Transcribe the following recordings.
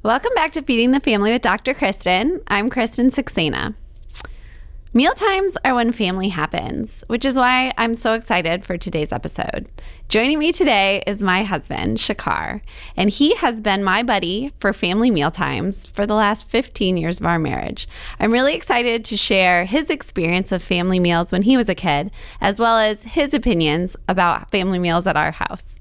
Welcome back to Feeding the Family with Dr. Kristin. I'm Kristin Saxena. Mealtimes are when family happens, which is why I'm so excited for today's episode. Joining me today is my husband, Shikhar, and he has been my buddy for family mealtimes for the last 15 years of our marriage. I'm really excited to share his experience of family meals when he was a kid, as well as his opinions about family meals at our house.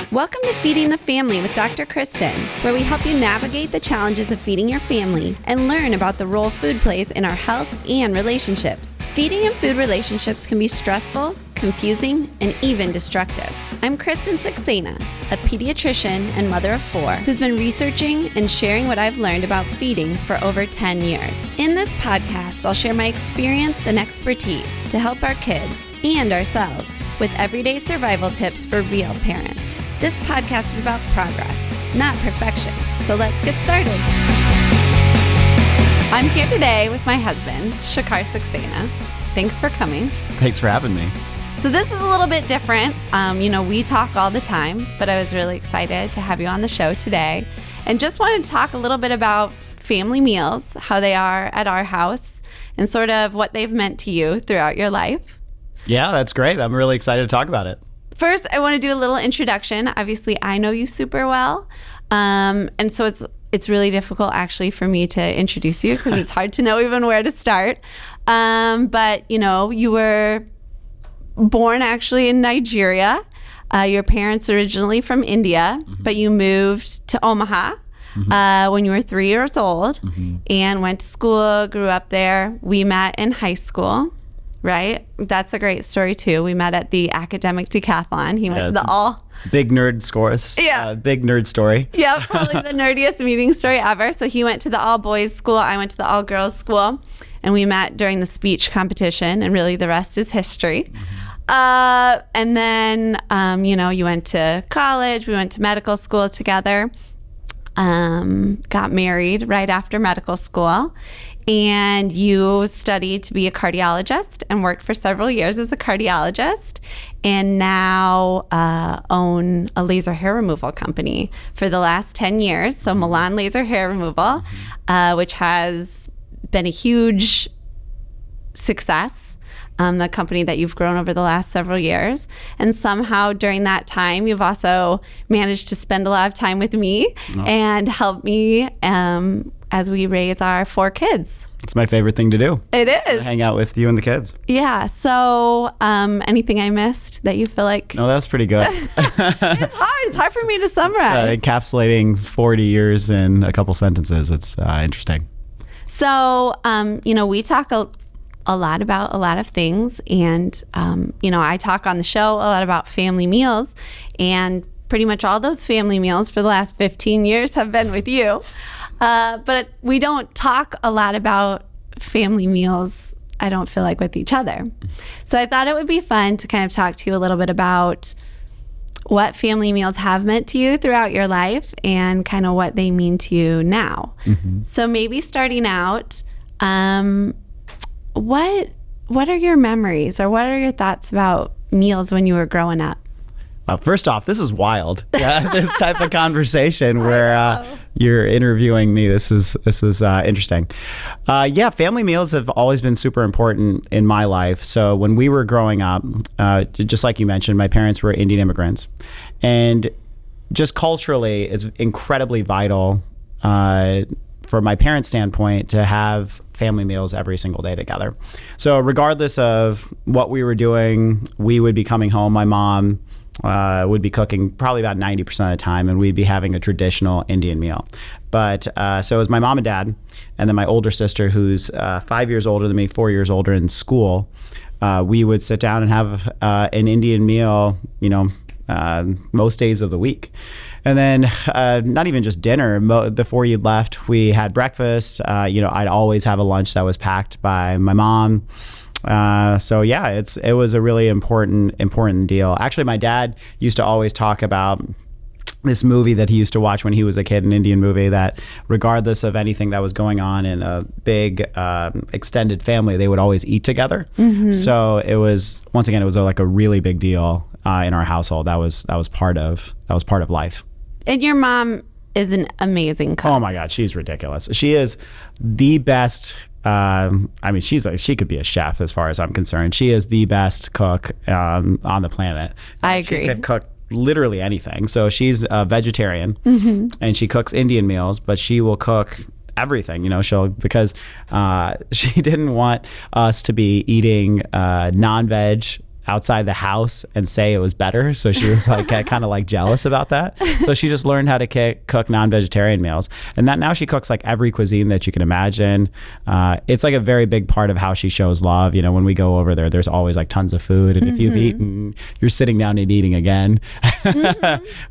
Welcome to Feeding the Family with Dr. Kristin, where we help you navigate the challenges of feeding your family and learn about the role food plays in our health and relationships. Feeding and food relationships can be stressful, confusing, and even destructive. I'm Kristin Saxena, a pediatrician and mother of 4 who's been researching and sharing what I've learned about feeding for over 10 years. In this podcast, I'll share my experience and expertise to help our kids and ourselves with everyday survival tips for real parents. This podcast is about progress, not perfection. So let's get started. I'm here today with my husband, Shikhar Saxena. Thanks for coming. Thanks for having me. So this is a little bit different. We talk all the time, but I was really excited to have you on the show today and just wanted to talk a little bit about family meals, how they are at our house, and sort of what they've meant to you throughout your life. Yeah, that's great. I'm really excited to talk about it. First, I want to do a little introduction. Obviously, I know you super well, and so it's really difficult actually for me to introduce you because it's hard to know even where to start. But you were born actually in Nigeria. Your parents originally from India, but you moved to Omaha when you were 3 years old and went to school, grew up there. We met in high school, right? That's a great story too. We met at the academic decathlon. He went to the all... Big nerd scores. Yeah. Big nerd story. Yeah, probably the nerdiest meeting story ever. So he went to the all boys school. I went to the all girls school. And we met during the speech competition. And really the rest is history. And then, you went to college. We went to medical school together. Got married right after medical school. And you studied to be a cardiologist and worked for several years as a cardiologist and now own a laser hair removal company for the last 10 years. So Milan Laser Hair Removal, which has been a huge success. The company that you've grown over the last several years. And somehow during that time, you've also managed to spend a lot of time with me and help me as we raise our 4 kids. It's my favorite thing to do. It is. Hang out with you and the kids. Yeah. So anything I missed that you feel like? No, that was pretty good. It's hard. It's hard for me to summarize. Encapsulating 40 years in a couple sentences. It's interesting. So, we talk a lot about a lot of things. And, I talk on the show a lot about family meals. And pretty much all those family meals for the last 15 years have been with you. But we don't talk a lot about family meals, I don't feel like, with each other. So I thought it would be fun to kind of talk to you a little bit about what family meals have meant to you throughout your life and kind of what they mean to you now. So maybe starting out, what are your memories or what are your thoughts about meals when you were growing up? First off, this is wild. Yeah, this type of conversation where you're interviewing me. This is interesting. Family meals have always been super important in my life. So when we were growing up, just like you mentioned, my parents were Indian immigrants, and just culturally, it's incredibly vital from my parents' standpoint to have family meals every single day together. So regardless of what we were doing, we would be coming home. My mom would be cooking probably about 90% of the time, and we'd be having a traditional Indian meal. But so it was my mom and dad, and then my older sister, who's 5 years older than me, 4 years older in school. We would sit down and have an Indian meal, most days of the week. And then not even just dinner, before you left, we had breakfast. I'd always have a lunch that was packed by my mom. It was a really important deal. Actually, my dad used to always talk about this movie that he used to watch when he was a kid, an Indian movie, that regardless of anything that was going on in a big extended family, they would always eat together. Mm-hmm. So it was like a really big deal in our household. That was part of life. And your mom is an amazing cook. Oh my God, she's ridiculous. She is the best. I mean, she could be a chef as far as I'm concerned. She is the best cook on the planet. I agree. She could cook literally anything. So she's a vegetarian, and she cooks Indian meals, but she will cook everything, because she didn't want us to be eating non-veg outside the house and say it was better. So she was like kind of like jealous about that. So she just learned how to cook non-vegetarian meals. And that now she cooks like every cuisine that you can imagine. It's like a very big part of how she shows love. You know, when we go over there, there's always like tons of food. And if you've eaten, you're sitting down and eating again,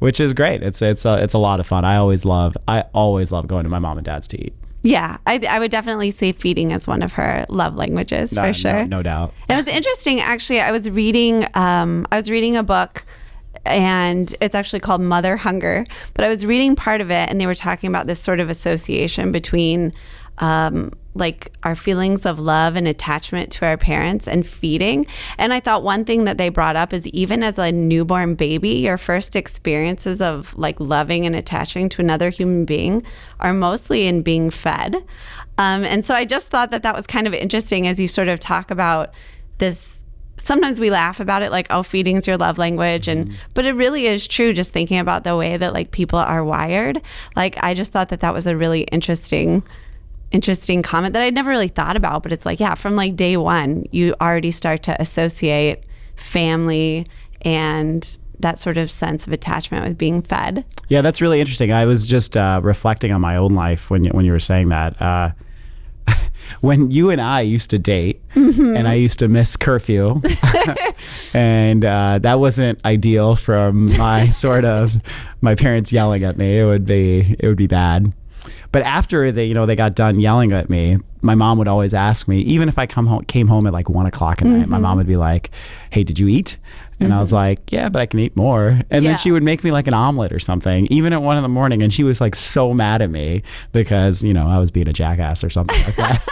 which is great. It's a lot of fun. I always love going to my mom and dad's to eat. Yeah, I would definitely say feeding is one of her love languages for sure. No doubt. It was interesting, actually. I was reading a book, and it's actually called Mother Hunger. But I was reading part of it, and they were talking about this sort of association between like our feelings of love and attachment to our parents and feeding. And I thought one thing that they brought up is even as a newborn baby, your first experiences of like loving and attaching to another human being are mostly in being fed. And so I just thought that was kind of interesting as you sort of talk about this. Sometimes we laugh about it like, oh, feeding's your love language. But it really is true, just thinking about the way that like people are wired. Like, I just thought that was a really interesting comment that I'd never really thought about. But it's like, yeah, from like day one, you already start to associate family and that sort of sense of attachment with being fed. Yeah, that's really interesting. I was just reflecting on my own life when you were saying that. When you and I used to date, and I used to miss curfew, and that wasn't ideal from my parents yelling at me. It would be bad. But after they got done yelling at me, my mom would always ask me, even if I came home at like 1 o'clock at night, my mom would be like, "Hey, did you eat?" And I was like, "Yeah, but I can eat more." And then she would make me like an omelet or something, even at 1 a.m. And she was like so mad at me because, I was being a jackass or something like that.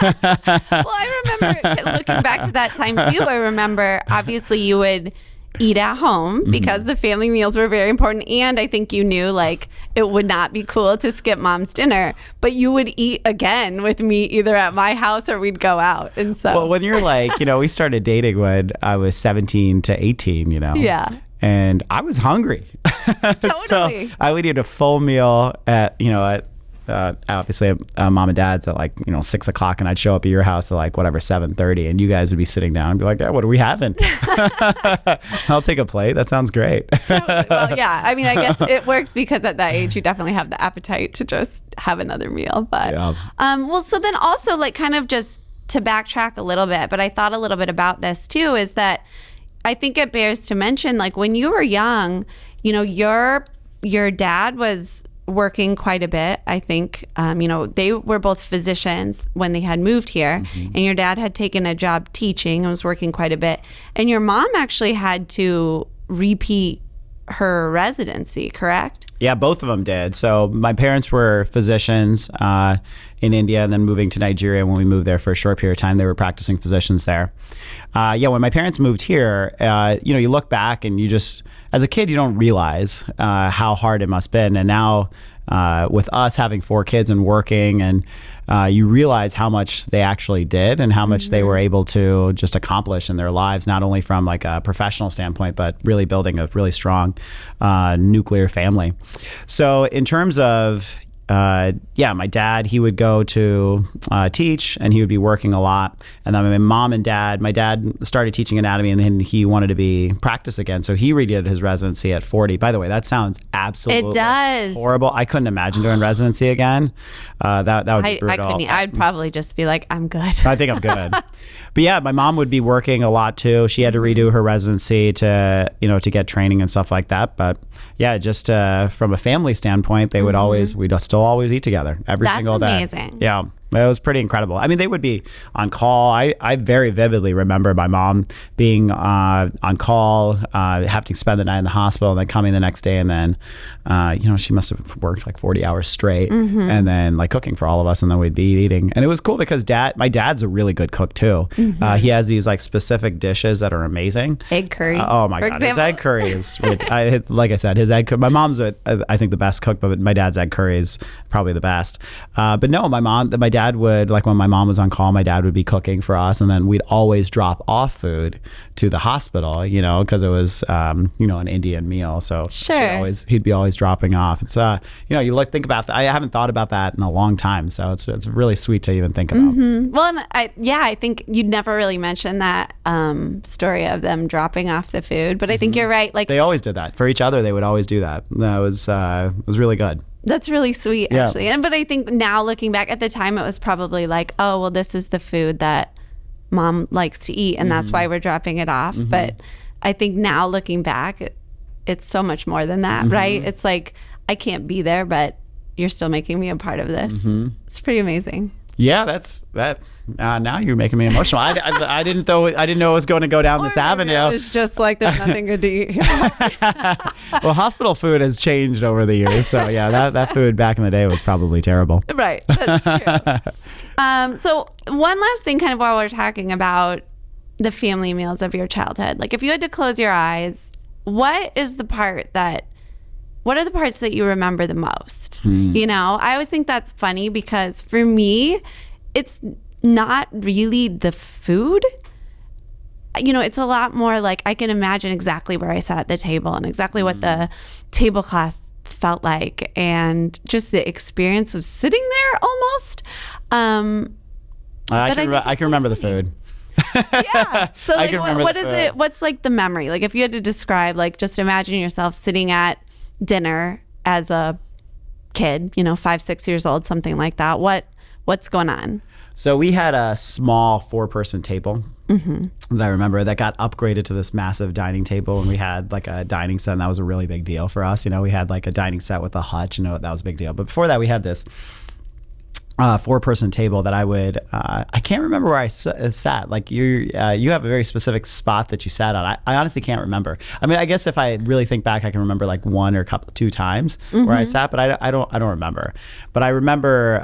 Well, I remember looking back to that time too. I remember obviously you would eat at home because the family meals were very important. And I think you knew like it would not be cool to skip mom's dinner, but you would eat again with me either at my house or we'd go out. And so, well, when you're like, we started dating when I was 17 to 18, Yeah. And I was hungry. Totally. So I would eat a full meal at obviously mom and dad's at like 6 o'clock, and I'd show up at your house at like 7:30, and you guys would be sitting down and be like, "Yeah, what are we having?" I'll take a plate. That sounds great. Totally. Well, yeah. I mean, I guess it works because at that age you definitely have the appetite to just have another meal. But well, so then also like kind of just to backtrack a little bit, but I thought a little bit about this too, is that I think it bears to mention like when you were young, your dad was working quite a bit. I think, they were both physicians when they had moved here, and your dad had taken a job teaching and was working quite a bit. And your mom actually had to repeat her residency, correct? Yeah, both of them did. So my parents were physicians in India, and then moving to Nigeria. When we moved there for a short period of time, they were practicing physicians there. When my parents moved here, you look back and you just, as a kid, you don't realize how hard it must have been. And now with us having 4 kids and working, and you realize how much they actually did and how much they were able to just accomplish in their lives, not only from like a professional standpoint, but really building a really strong nuclear family. So in terms of my dad, he would go to teach, and he would be working a lot. And then my dad started teaching anatomy, and then he wanted to practice again. So he redid his residency at 40. By the way, that sounds absolutely horrible. I couldn't imagine doing residency again. That would be brutal. I couldn't. I'd probably just be like, I'm good. I think I'm good. But yeah, my mom would be working a lot too. She had to redo her residency to get training and stuff like that. But yeah, just from a family standpoint, they would we'd still always eat together every single day. That's amazing. Yeah. It was pretty incredible. I mean, they would be on call. I very vividly remember my mom being on call, having to spend the night in the hospital, and then coming the next day, and then, she must have worked like 40 hours straight, and then like cooking for all of us, and then we'd be eating. And it was cool because my dad's a really good cook too. He has these like specific dishes that are amazing. Egg curry. Oh my God, his egg curry is, like I said, his egg curry. My mom's, I think, the best cook, but my dad's egg curry is probably the best. But no, my dad would, like when my mom was on call, my dad would be cooking for us, and then we'd always drop off food to the hospital, because it was, an Indian meal. So he'd be always dropping off. It's, think about that. I haven't thought about that in a long time. So it's really sweet to even think about. Well, and I think you'd never really mentioned that story of them dropping off the food, but I think you're right. Like, they always did that for each other. They would always do that. That was really good. That's really sweet, actually. But I think now looking back, at the time, it was probably like, oh, well, this is the food that mom likes to eat, and that's why we're dropping it off. But I think now looking back, it's so much more than that, right? It's like, I can't be there, but you're still making me a part of this. It's pretty amazing. Yeah, that's that. Now you're making me emotional. I didn't know it was going to go down this avenue. It's just like there's nothing good to eat here. Well, hospital food has changed over the years, so yeah, that food back in the day was probably terrible. Right, that's true. So one last thing, kind of while we're talking about the family meals of your childhood, like if you had to close your eyes, what are the parts that you remember the most? I always think that's funny because for me, it's not really the food. It's a lot more like I can imagine exactly where I sat at the table and exactly what the tablecloth felt like and just the experience of sitting there almost. I can remember the food. Yeah. So like, what is it? What's like the memory? Like if you had to describe, like just imagine yourself sitting at dinner as a kid, 5, 6 years old, something like that. What's going on? So we had a small 4-person table that I remember that got upgraded to this massive dining table, and we had like a dining set, and that was a really big deal for us. We had like a dining set with a hutch, that was a big deal. But before that, we had this 4-person table that I can't remember where I sat. Like you have a very specific spot that you sat on. I honestly can't remember. I mean, I guess if I really think back, I can remember like one or two times where I sat, but I don't remember. But I remember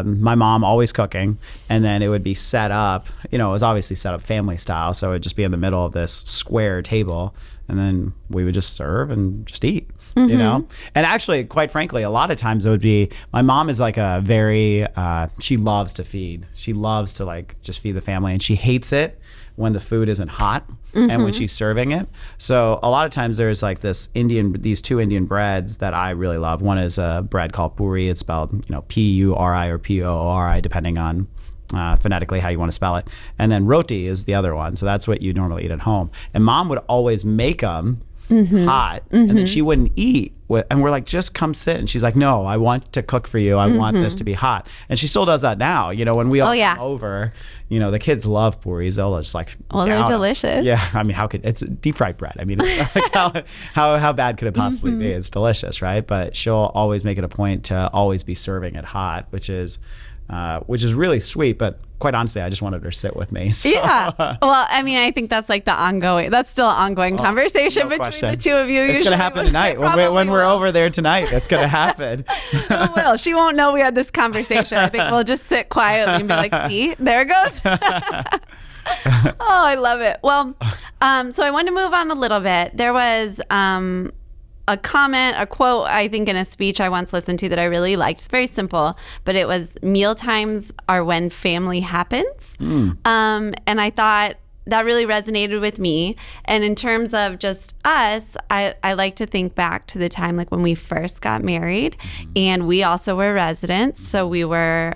my mom always cooking, and then it would be set up. It was obviously set up family style, so it would just be in the middle of this square table, and then we would just serve and just eat. And actually, quite frankly, a lot of times it would be, my mom is like a very, she loves to feed. She loves to like just feed the family, and she hates it when the food isn't hot and when she's serving it. So a lot of times there's like these 2 Indian breads that I really love. One is a bread called puri. It's spelled, P-U-R-I or P-O-O-R-I, depending on phonetically how you want to spell it. And then roti is the other one. So that's what you normally eat at home. And mom would always make them hot, and then she wouldn't eat and we're like, just come sit, and she's like, no, I want to cook for you, I want this to be hot. And she still does that now, when we all come over, the kids love puris. They'll just like, they're delicious. Yeah, I mean, it's deep fried bread. I mean, it's like how bad could it possibly be? It's delicious, right? But she'll always make it a point to always be serving it hot, which is really sweet. But quite honestly, I just wanted her to sit with me. So. Yeah. Well, I mean, I think that's like that's still an ongoing conversation between the two of you. It's going to happen tonight. When we're over there tonight, that's going to happen. It will. She won't know we had this conversation. I think we'll just sit quietly and be like, see, there it goes. Oh, I love it. Well, so I wanted to move on a little bit. There was a quote, I think in a speech I once listened to that I really liked. It's very simple, but it was, meal times are when family happens. And I thought that really resonated with me. And in terms of just us, I like to think back to the time like when we first got married, and we also were residents. So we were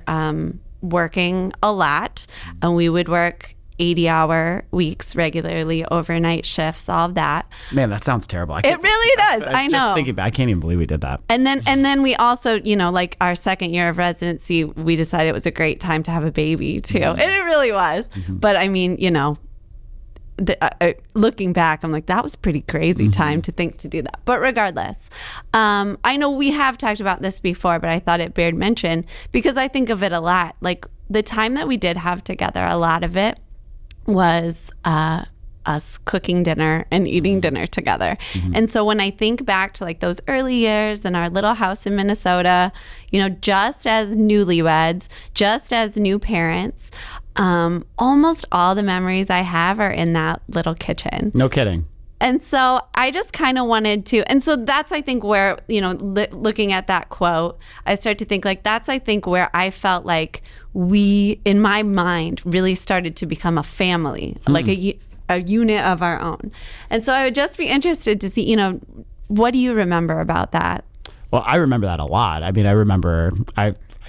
working a lot, and we would work 80-hour weeks regularly, overnight shifts, all of that. Man, that sounds terrible. It really does. I know. Just thinking back, I can't even believe we did that. And then we also, like our second year of residency, we decided it was a great time to have a baby too. And it really was. But I mean, looking back, I'm like, that was pretty crazy time to think to do that. But regardless, I know we have talked about this before, but I thought it bared mention because I think of it a lot. Like, the time that we did have together, a lot of it was us cooking dinner and eating dinner together. And so when I think back to like those early years in our little house in Minnesota, just as newlyweds, just as new parents, almost all the memories I have are in that little kitchen. No kidding. And so I just kind of wanted to, and so that's, I think, where, looking at that quote, I start to think like, that's, I think, where I felt like we, in my mind, really started to become a family, like a unit of our own. And so I would just be interested to see, what do you remember about that? Well, I remember that a lot. I mean, I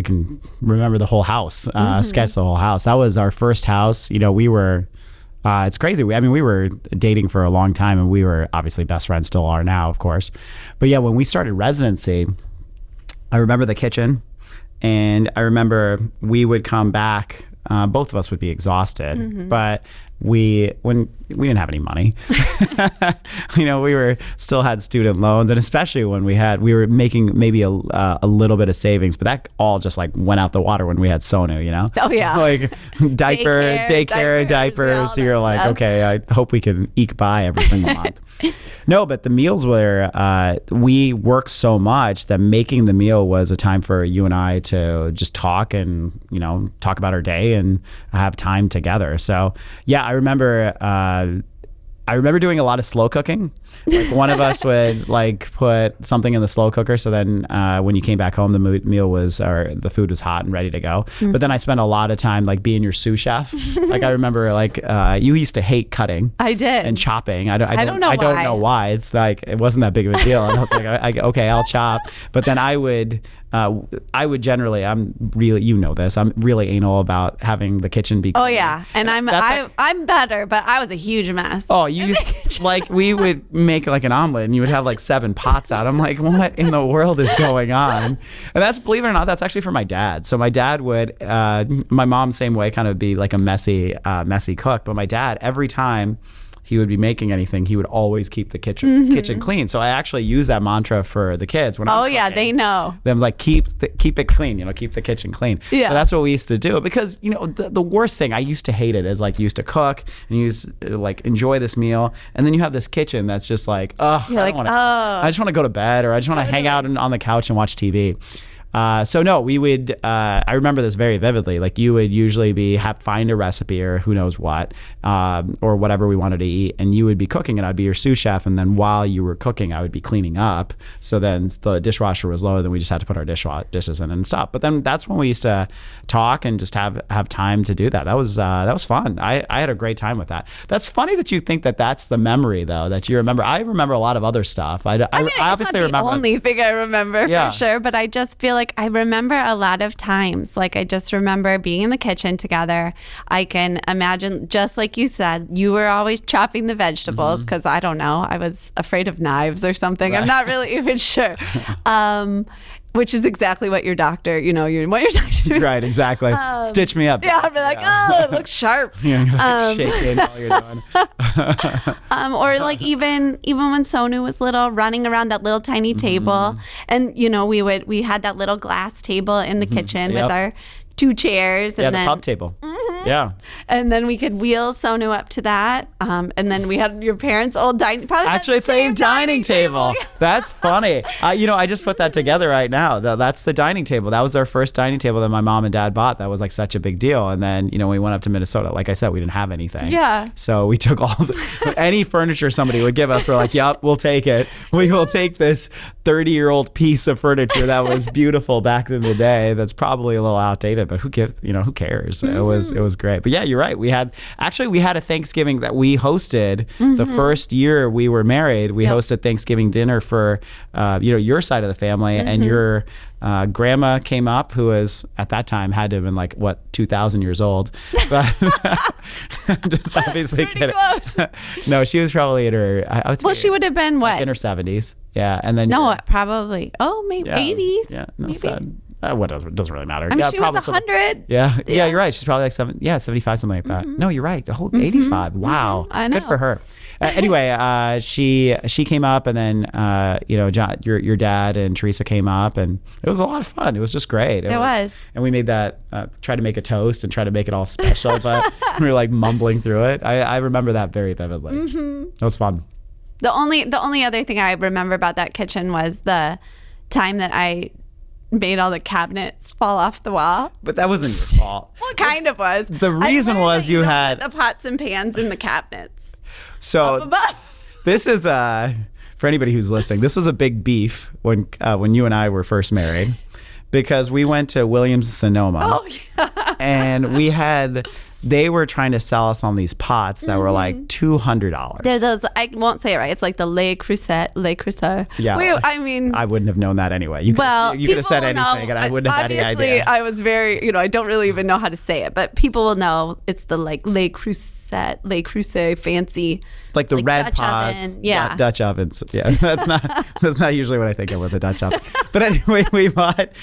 can remember the whole house, sketch the whole house. That was our first house. We were, it's crazy. We were dating for a long time, and we were obviously best friends, still are now, of course. But yeah, when we started residency, I remember the kitchen, and I remember we would come back, both of us would be exhausted, but we didn't have any money. We still had student loans, and especially when we were making maybe a little bit of savings, but that all just like went out the water when we had Sonu, Oh yeah. Like daycare, diapers. So you're like, stuff. Okay, I hope we can eke by every single month. No, but the meals were, we worked so much that making the meal was a time for you and I to just talk and, talk about our day and have time together. So yeah, I remember doing a lot of slow cooking. Like one of us would like put something in the slow cooker, so then when you came back home, the meal was, or the food was hot and ready to go. But then I spent a lot of time like being your sous chef. Like I remember like you used to hate cutting. I did. And chopping. I don't know why. It's like it wasn't that big of a deal. And I was like, okay, I'll chop. But then I would generally, I'm really anal about having the kitchen be clean. Oh yeah, and I'm better, but I was a huge mess. Oh, you like we would make like an omelet and you would have like 7 pots out. I'm like, what in the world is going on? And that's, believe it or not, that's actually for my dad. So my dad would, my mom same way, kind of be like a messy cook. But my dad, every time he would be making anything, he would always keep the kitchen clean. So I actually use that mantra for the kids when I'm cooking. Yeah, they know. Them like keep it clean, keep the kitchen clean. Yeah. So that's what we used to do, because the worst thing, I used to hate it, is like you used to cook and you used to like enjoy this meal, and then you have this kitchen that's just like, I just want to go to bed, or I just want to hang out on the couch and watch TV. So no, we would, I remember this very vividly. Like you would usually find a recipe or who knows what, or whatever we wanted to eat, and you would be cooking and I'd be your sous chef. And then while you were cooking, I would be cleaning up. So then the dishwasher was low, then we just had to put our dishes in and stop. But then that's when we used to talk and just have time to do that. That was fun. I had a great time with that. That's funny that you think that that's the memory though, that you remember. I remember a lot of other stuff. I obviously not remember the only thing I remember for sure, but I just feel like I remember a lot of times, like I just remember being in the kitchen together. I can imagine, just like you said, you were always chopping the vegetables because I don't know, I was afraid of knives or something. Right. I'm not really even sure. Which is exactly what your doctor, what your doctor. Right, exactly. Stitch me up. Yeah, I'd be like, it looks sharp. Yeah, you're like shaking while you're doing. Or like even when Sonu was little, running around that little tiny table, and we had that little glass table in the kitchen with our 2 chairs, and then the pub table. Yeah. And then we could wheel Sonu up to that. And then we had your parents' old dining, probably actually same dining table. That's funny. I just put that together right now. That's the dining table. That was our first dining table that my mom and dad bought. That was like such a big deal. And then, we went up to Minnesota. Like I said, we didn't have anything. Yeah. So we took all any furniture somebody would give us. We're like, yep, we'll take it. We will take this 30-year-old piece of furniture that was beautiful back in the day. That's probably a little outdated, but who cares? It was great. But yeah, you're right. We had a Thanksgiving that we hosted the first year we were married. We hosted Thanksgiving dinner for your side of the family, and your grandma came up, who was at that time had to have been like 2,000 years old. But just obviously pretty close. No, she was probably in her. I would say, well, she would have been what? In her 70s. Yeah, and then probably. Oh, maybe 80s. Yeah, no, maybe. What doesn't really matter. I mean, she was 100. Yeah, you're right. She's probably like 75, something like that. No, you're right. 85. Wow. I know. Good for her. Anyway, she came up, and then John, your dad and Teresa came up, and it was a lot of fun. It was just great. It was. And we made that, tried to make a toast and try to make it all special, but we were like mumbling through it. I remember that very vividly. It was fun. The only other thing I remember about that kitchen was the time that I made all the cabinets fall off the wall. But that wasn't your fault. Well, it kind of was. The reason was you had the pots and pans in the cabinets. So up above. This is for anybody who's listening. This was a big beef when you and I were first married, because we went to Williams-Sonoma. Oh yeah. And they were trying to sell us on these pots that were like $200. They're those, I won't say it right. It's like the Le Creuset. Yeah. I wouldn't have known that anyway. You could have said anything and I wouldn't have had any idea. I was very, I don't really even know how to say it, but people will know it's the like Le Creuset fancy. Like the red Dutch pots. oven. Yeah. Dutch ovens. Yeah. That's not usually what I think of with a Dutch oven. But anyway, we bought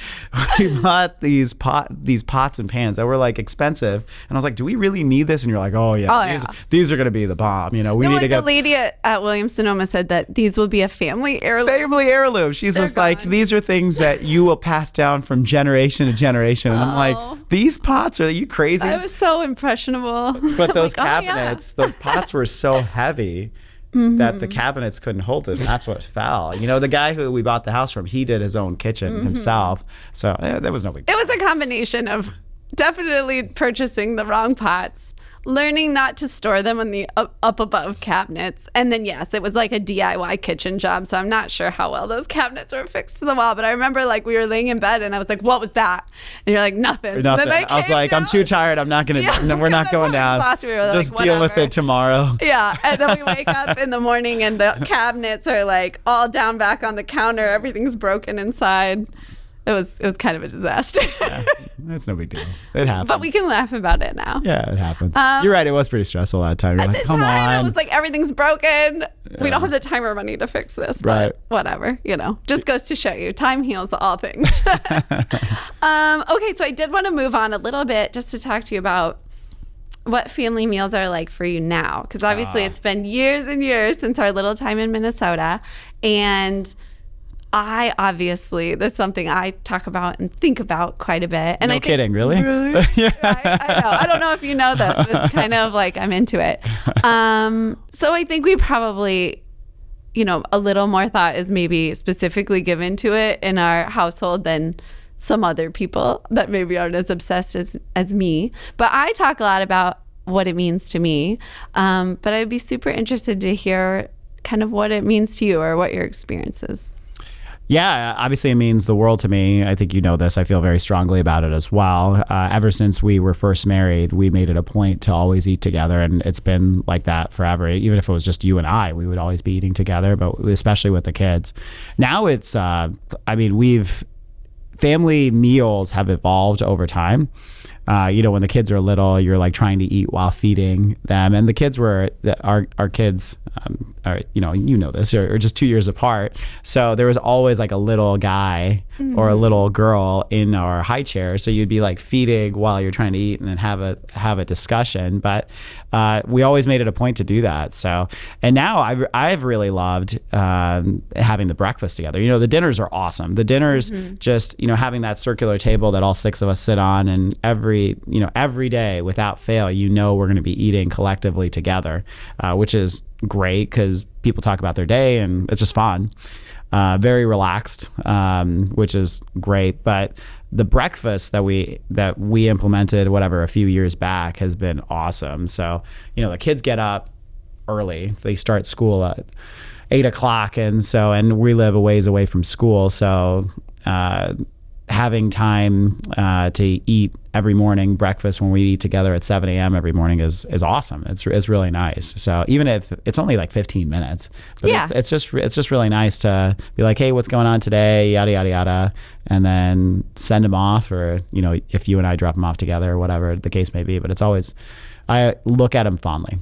these pots and pans that were like expensive. And I was like, do we really need this? And you're like, oh yeah, these are going to be the bomb. We need to get. The lady at Williams-Sonoma said that these will be a family heirloom. Family heirloom. She's just like, these are things that you will pass down from generation to generation. And I'm like, these pots, are you crazy? I was so impressionable. But those cabinets, those pots were so heavy. That the cabinets couldn't hold it, and that's what fell. The guy who we bought the house from, he did his own kitchen himself, so there was no big deal. It was a combination of definitely purchasing the wrong pots, learning not to store them in the up above cabinets, and then yes, it was like a DIY kitchen job, so I'm not sure how well those cabinets were fixed to the wall, but I remember like we were laying in bed and I was like, what was that? And you're like, nothing. Then I was like, I'm too tired, I'm not gonna, we're not going down. Just like, deal with it tomorrow. Yeah, and then we wake up in the morning and the cabinets are like all down back on the counter, everything's broken inside. It was kind of a disaster. Yeah, it's no big deal. It happens. But we can laugh about it now. Yeah, it happens. You're right. It was pretty stressful that time. You're at like, the come time, on. it was like, everything's broken. Yeah. We don't have the time or money to fix this. But whatever. Just goes to show you. Time heals all things. Okay, so I did want to move on a little bit just to talk to you about what family meals are like for you now. Because obviously it's been years and years since our little time in Minnesota. And that's something I talk about and think about quite a bit. And no kidding, really? Yeah. I know. I don't know if you know this, but it's kind of like I'm into it. So I think we probably, a little more thought is maybe specifically given to it in our household than some other people that maybe aren't as obsessed as me. But I talk a lot about what it means to me. But I'd be super interested to hear kind of what it means to you or what your experience is. Yeah, obviously it means the world to me. I think you know this. I feel very strongly about it as well. Ever since we were first married, we made it a point to always eat together, and it's been like that forever. Even if it was just you and I, we would always be eating together, but especially with the kids. Now it's, family meals have evolved over time. When the kids are little, you're like trying to eat while feeding them. And the kids our kids, this, are just 2 years apart. So there was always like a little guy or a little girl in our high chair. So you'd be like feeding while you're trying to eat and then have a discussion. But we always made it a point to do that. So, and now I've really loved having the breakfast together. The dinners are awesome. The dinners, just, having that circular table that all six of us sit on, and every day without fail, we're going to be eating collectively together, which is great because people talk about their day and it's just fun. Very relaxed, which is great. But the breakfast that we implemented, a few years back has been awesome. So, the kids get up early. They start school at 8 o'clock. And we live a ways away from school. So, having time to eat every morning breakfast when we eat together at 7 a.m. every morning is awesome. It's really nice. So even if it's only like 15 minutes, but it's just really nice to be like, hey, what's going on today? Yada, yada, yada. And then send them off, or, if you and I drop them off together or whatever the case may be. But it's always, I look at them fondly.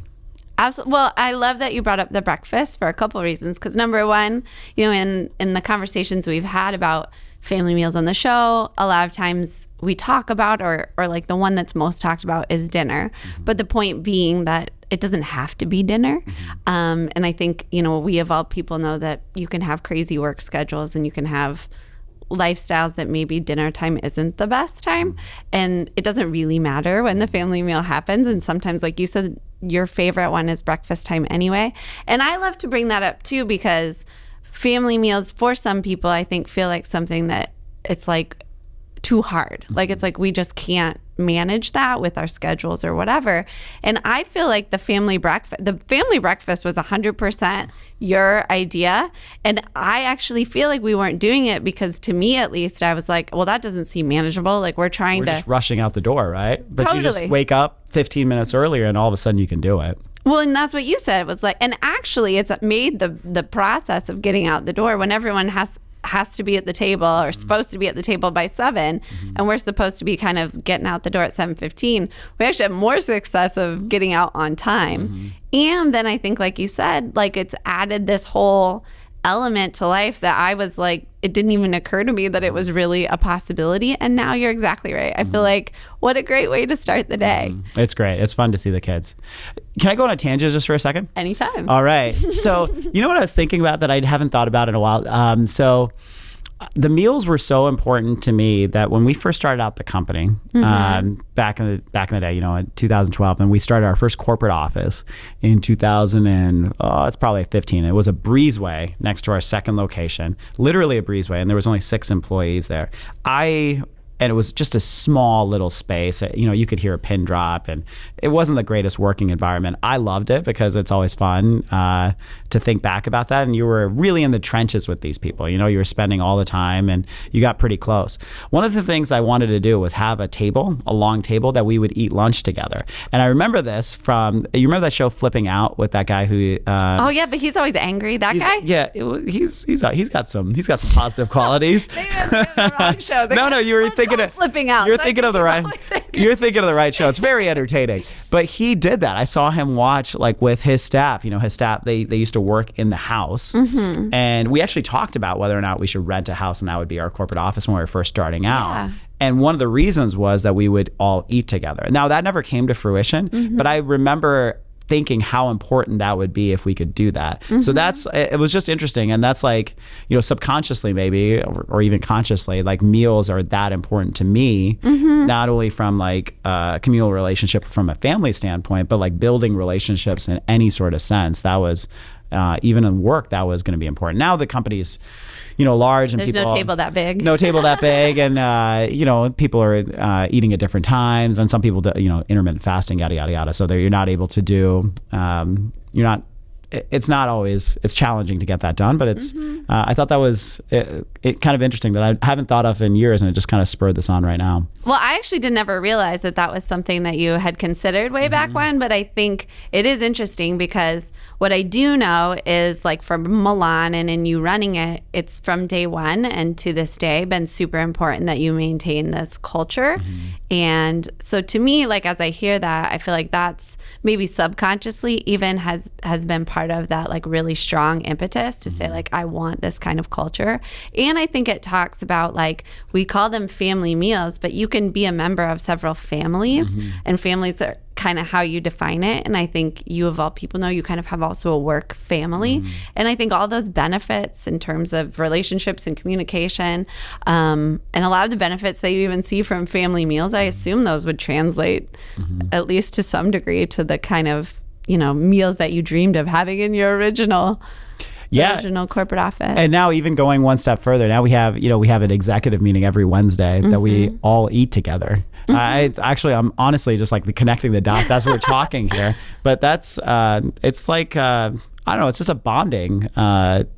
Absolutely. Well, I love that you brought up the breakfast for a couple of reasons. Because number one, in the conversations we've had about family meals on the show, a lot of times we talk about, or like the one that's most talked about is dinner. But the point being that it doesn't have to be dinner. And I think, we of all people know that you can have crazy work schedules and you can have lifestyles that maybe dinner time isn't the best time. And it doesn't really matter when the family meal happens. And sometimes, like you said, your favorite one is breakfast time anyway. And I love to bring that up too, because family meals for some people, I think, feel like something that it's like too hard. Like it's like we just can't manage that with our schedules or whatever. And I feel like the family breakfast was 100% your idea. And I actually feel like we weren't doing it because, to me at least, I was like, well, that doesn't seem manageable. Like we're just rushing out the door, right? But Totally. You just wake up 15 minutes earlier and all of a sudden you can do it. Well, and that's what you said. It was like, and actually it's made the process of getting out the door when everyone has to be at the table or supposed to be at the table by 7, and we're supposed to be kind of getting out the door at 7:15. We actually have more success of getting out on time. And then I think, like you said, like it's added this whole element to life that I was like, it didn't even occur to me that it was really a possibility. And now you're exactly right. I feel like what a great way to start the day. It's great. It's fun to see the kids. Can I go on a tangent just for a second? Anytime. All right. So you know what I was thinking about that I haven't thought about in a while? So the meals were so important to me that when we first started out the company, back in the day, in 2012, and we started our first corporate office in 2000 and it's probably 15. It was a breezeway next to our second location, literally a breezeway, and there was only 6 employees there. And it was just a small little space. You could hear a pin drop, and it wasn't the greatest working environment. I loved it because it's always fun to think back about that. And you were really in the trenches with these people. You were spending all the time, and you got pretty close. One of the things I wanted to do was have a long table that we would eat lunch together. And I remember this you remember that show Flipping Out with that guy who? Oh yeah, but he's always angry. That guy? Yeah, he's got some positive qualities. Maybe I'm thinking of the wrong show. No, you were thinking of Flipping Out. You're thinking of the right. You're thinking of the right show. It's very entertaining. But he did that. I saw him watch like with his staff. His staff they used to work in the house, and we actually talked about whether or not we should rent a house, and that would be our corporate office when we were first starting out. Yeah. And one of the reasons was that we would all eat together. Now that never came to fruition, but I remember thinking how important that would be if we could do that. So it was just interesting. And that's like, subconsciously maybe, or even consciously, like meals are that important to me, not only from like a communal relationship from a family standpoint, but like building relationships in any sort of sense. That was, even in work, that was going to be important. Now the company's, large, and there's no table that big. No table that big, and people are eating at different times, and some people do, intermittent fasting, yada yada yada. So you're not able to do. It's not always. It's challenging to get that done, but it's. I thought that was it kind of interesting that I haven't thought of in years, and it just kind of spurred this on right now. Well, I actually did never realize that was something that you had considered way back when, but I think it is interesting because what I do know is like from Milan and in you running it, it's from day one and to this day been super important that you maintain this culture. And so to me, like as I hear that, I feel like that's maybe subconsciously even has been part of that like really strong impetus to say like, I want this kind of culture. And I think it talks about like, we call them family meals, but you can be a member of several families, and families are kind of how you define it. And I think you of all people know you kind of have also a work family. And I think all those benefits in terms of relationships and communication, and a lot of the benefits that you even see from family meals, I assume those would translate at least to some degree to the kind of, meals that you dreamed of having in your original corporate office. And now even going one step further, now we have an executive meeting every Wednesday that we all eat together. I'm honestly just like connecting the dots as we're talking here, but that's it's like I don't know, it's just a bonding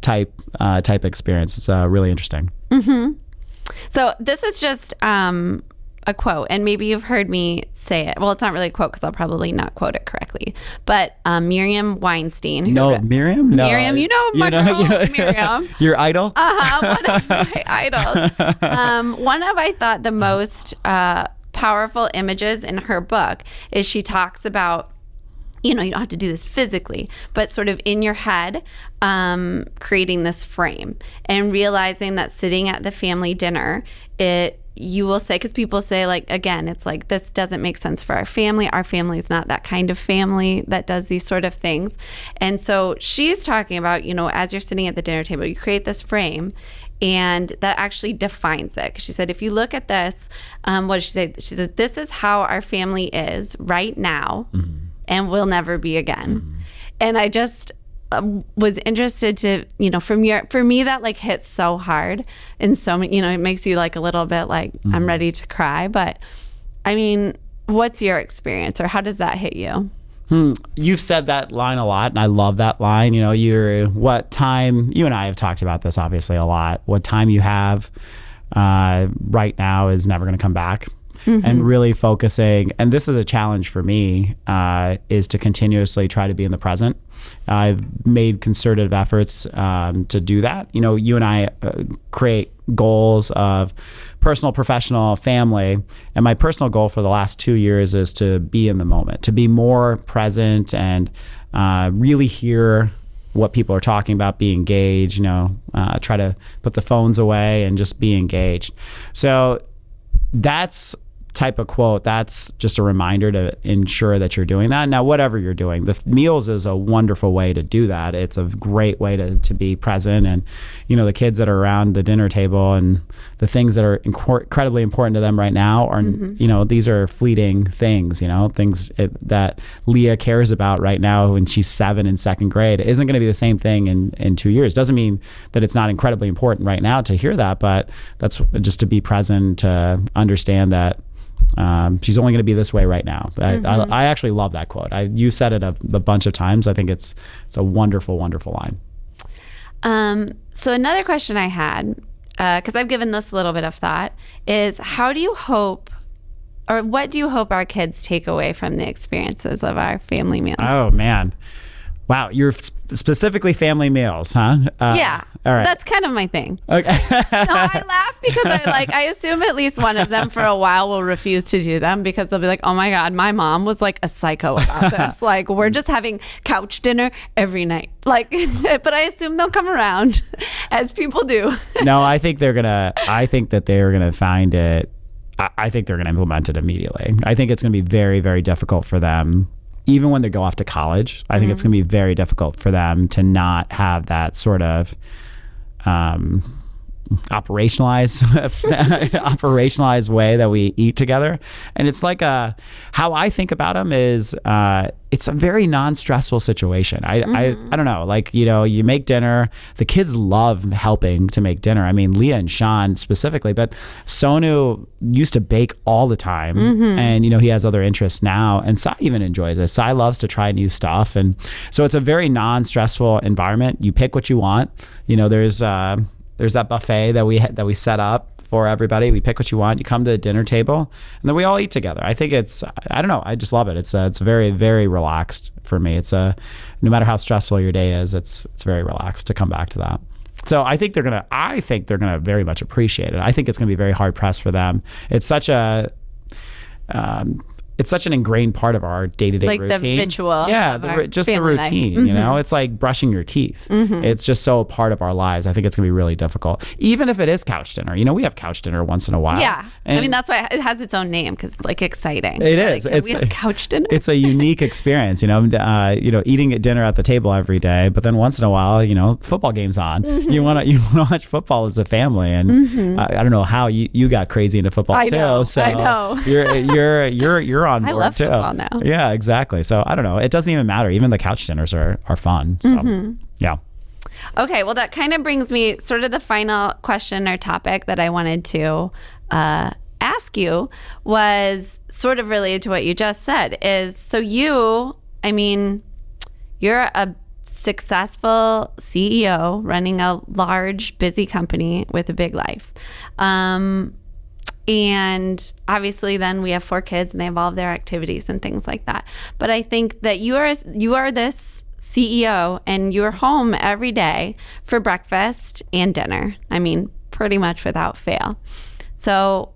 type experience. It's really interesting. So this is just a quote, and maybe you've heard me say it. Well, it's not really a quote because I'll probably not quote it correctly. But Miriam Weinstein. Miriam? No. Miriam, my girl, Miriam. Your idol? One of my idols. One of, I thought, the most powerful images in her book is she talks about, you don't have to do this physically, but sort of in your head, creating this frame and realizing that sitting at the family dinner, it you will say, because people say, like, again, it's like, this doesn't make sense for our family. Our family is not that kind of family that does these sort of things. And so she's talking about, as you're sitting at the dinner table, you create this frame, and that actually defines it. 'Cause she said, if you look at this, what did she say? She says, this is how our family is right now, and will never be again. And I just was interested to, for me, that like hits so hard, and so many, it makes you like a little bit like, I'm ready to cry. But I mean, what's your experience, or how does that hit you? You've said that line a lot, and I love that line. What time, you and I have talked about this obviously a lot, what time you have right now is never going to come back. And really focusing, and this is a challenge for me, is to continuously try to be in the present. I've made concerted efforts to do that. You and I create goals of personal, professional, family, and my personal goal for the last 2 years is to be in the moment, to be more present, and really hear what people are talking about, be engaged, try to put the phones away and just be engaged. So that's type of quote, that's just a reminder to ensure that you're doing that. Now, whatever you're doing, the meals is a wonderful way to do that. It's a great way to be present. And, the kids that are around the dinner table and the things that are incredibly important to them right now are, these are fleeting things, things that Leah cares about right now when she's 7 in second grade. It isn't going to be the same thing in 2 years. Doesn't mean that it's not incredibly important right now to hear that, but that's just to be present, to understand that she's only going to be this way right now. I actually love that quote. You said it a bunch of times. I think it's a wonderful, wonderful line. So another question I had, because I've given this a little bit of thought, is how do you hope, or what do you hope our kids take away from the experiences of our family meals? Oh, man. Wow, you're specifically family meals, huh? Yeah, all right. That's kind of my thing. Okay. No, I laugh because I assume at least one of them for a while will refuse to do them, because they'll be like, oh my God, my mom was like a psycho about this. Like, we're just having couch dinner every night. Like, but I assume they'll come around, as people do. No, I think that they're gonna find it. I think they're gonna implement it immediately. I think it's gonna be very, very difficult for them. Even when they go off to college, I think it's going to be very difficult for them to not have that sort of operationalized way that we eat together. And it's like how I think about them is it's a very non-stressful situation. I don't know, like, you make dinner. The kids love helping to make dinner. I mean, Leah and Sean specifically, but Sonu used to bake all the time, and he has other interests now, and Sai even enjoys this. Sai loves to try new stuff, and so it's a very non-stressful environment. You pick what you want. There's that buffet that we set up for everybody. We pick what you want. You come to the dinner table, and then we all eat together. I think I don't know. I just love it. It's very, very relaxed for me. No matter how stressful your day is, it's very relaxed to come back to that. So I think they're gonna very much appreciate it. I think it's gonna be very hard pressed for them. It's such an ingrained part of our day-to-day routine. Like the ritual. Yeah, the routine, It's like brushing your teeth. It's just so part of our lives. I think it's going to be really difficult. Even if it is couch dinner. We have couch dinner once in a while. Yeah. That's why it has its own name, because it's like exciting. It is. We have couch dinner. It's a unique experience, eating at dinner at the table every day, but then once in a while, football game's on. You want to watch football as a family. And I don't know how you got crazy into football too. So I know. You're on board. I love too. football now. Yeah, exactly. So I don't know. It doesn't even matter. Even the couch dinners are fun. So yeah. Okay, well, that kind of brings me sort of the final question or topic that I wanted to ask you, was sort of related to what you just said. You're a successful CEO running a large, busy company with a big life. And obviously then we have 4 kids, and they have all of their activities and things like that. But I think that you are this CEO, and you're home every day for breakfast and dinner. Pretty much without fail. So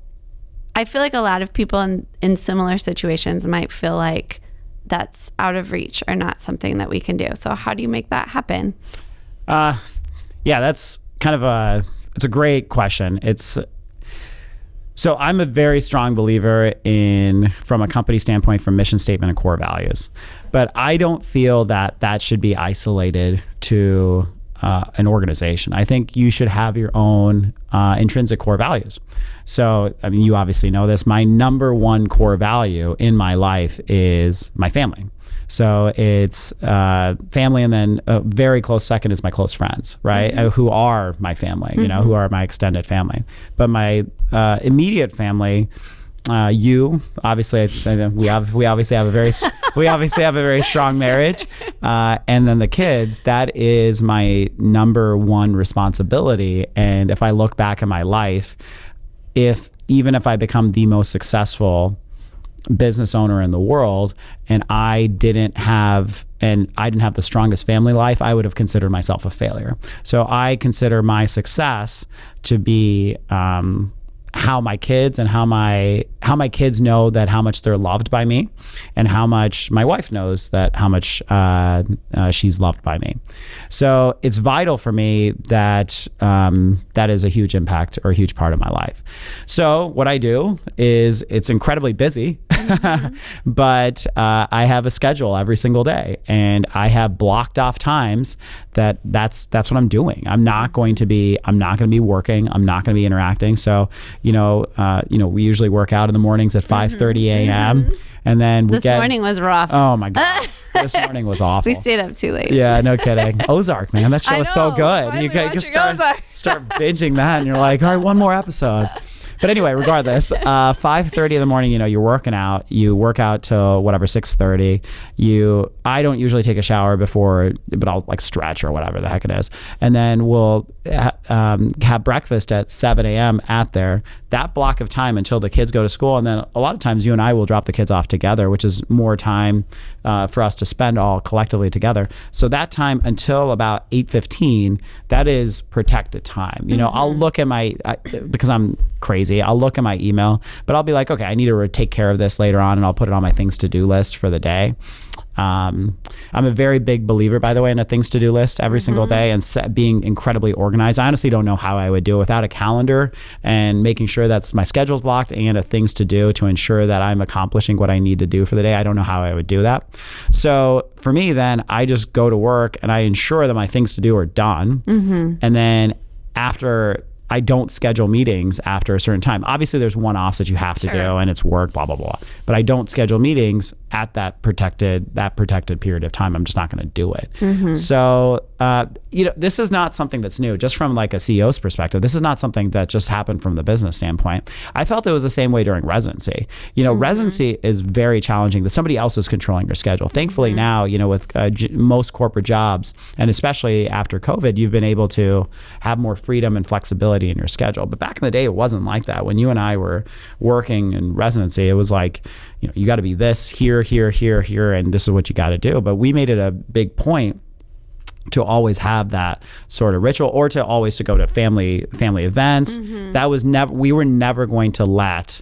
I feel like a lot of people in similar situations might feel like that's out of reach or not something that we can do. So how do you make that happen? Yeah, that's kind of it's a great question. So I'm a very strong believer from a company standpoint, from mission statement and core values. But I don't feel that that should be isolated to an organization. I think you should have your own intrinsic core values. So, I mean, you obviously know this. My number one core value in my life is my family. So it's family, and then a very close second is my close friends, right? Who are my family, you know, who are my extended family. But my immediate family, you obviously, we obviously have a very strong marriage, and then the kids. That is my number one responsibility. And if I look back at my life, even if I become the most successful business owner in the world, and I didn't have the strongest family life, I would have considered myself a failure. So I consider my success to be how my kids know that how much they're loved by me, and how much my wife knows that how much she's loved by me. So it's vital for me that that is a huge impact or a huge part of my life. So what I do is, it's incredibly busy, but I have a schedule every single day, and I have blocked off times that's what I'm doing. I'm not going to be working. I'm not going to be interacting. So, we usually work out in the mornings at 5:30 a.m. And then this morning was rough. Oh my God. This morning was awful. We stayed up too late. Yeah, no kidding. Ozark, man. That show is so good. You start binging that, and you're like, all right, one more episode. But anyway, regardless, 5:30 in the morning, you're working out. You work out till whatever, 6:30. I don't usually take a shower before, but I'll like stretch or whatever the heck it is. And then we'll have breakfast at 7 a.m. at there. That block of time until the kids go to school. And then a lot of times you and I will drop the kids off together, which is more time for us to spend all collectively together. So that time until about 8:15, that is protected time. I'll look at because I'm crazy, I'll look at my email, but I'll be like, okay, I need to take care of this later on, and I'll put it on my things to do list for the day. I'm a very big believer, by the way, in a things to do list every single day, and being incredibly organized. I honestly don't know how I would do it without a calendar and making sure that my schedule's blocked and a things to do to ensure that I'm accomplishing what I need to do for the day. I don't know how I would do that. So for me, then I just go to work and I ensure that my things to do are done. And then after, I don't schedule meetings after a certain time. Obviously, there's one-offs that you have to do, and it's work, blah, blah, blah. But I don't schedule meetings at that protected period of time. I'm just not going to do it. So, this is not something that's new. Just from like a CEO's perspective, this is not something that just happened from the business standpoint. I felt it was the same way during residency. Residency is very challenging, that somebody else is controlling your schedule. Thankfully now, with most corporate jobs, and especially after COVID, you've been able to have more freedom and flexibility in your schedule. But back in the day, it wasn't like that. When you and I were working in residency, it was like, you got to be this, here, and this is what you got to do. But we made it a big point to always have that sort of ritual, or to always to go to family events. That was we were never going to let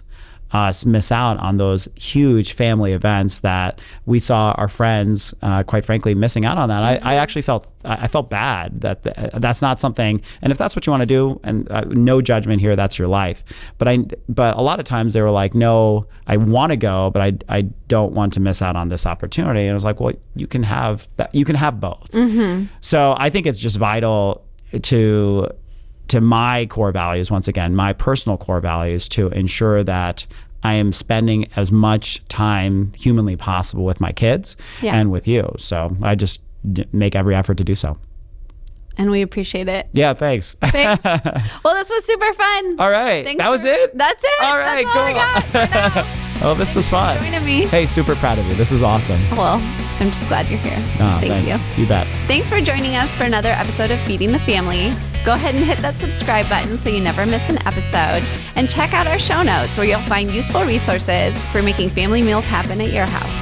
us miss out on those huge family events that we saw our friends, quite frankly, missing out on that. I actually felt bad that that's not something. And if that's what you want to do, and no judgment here, that's your life. But a lot of times they were like, no, I want to go, but I don't want to miss out on this opportunity. And I was like, well, you can have that. You can have both. So I think it's just vital to my core values, once again, my personal core values, to ensure that I am spending as much time humanly possible with my kids and with you. So I just make every effort to do so. And we appreciate it. Yeah, thanks. Well, this was super fun. All right. That was it? That's it. All right, that's all I got for now. Oh, this was fun. Joining me. Hey, super proud of you. This is awesome. Well, I'm just glad you're here. Thank you. You bet. Thanks for joining us for another episode of Feeding the Family. Go ahead and hit that subscribe button so you never miss an episode. And check out our show notes where you'll find useful resources for making family meals happen at your house.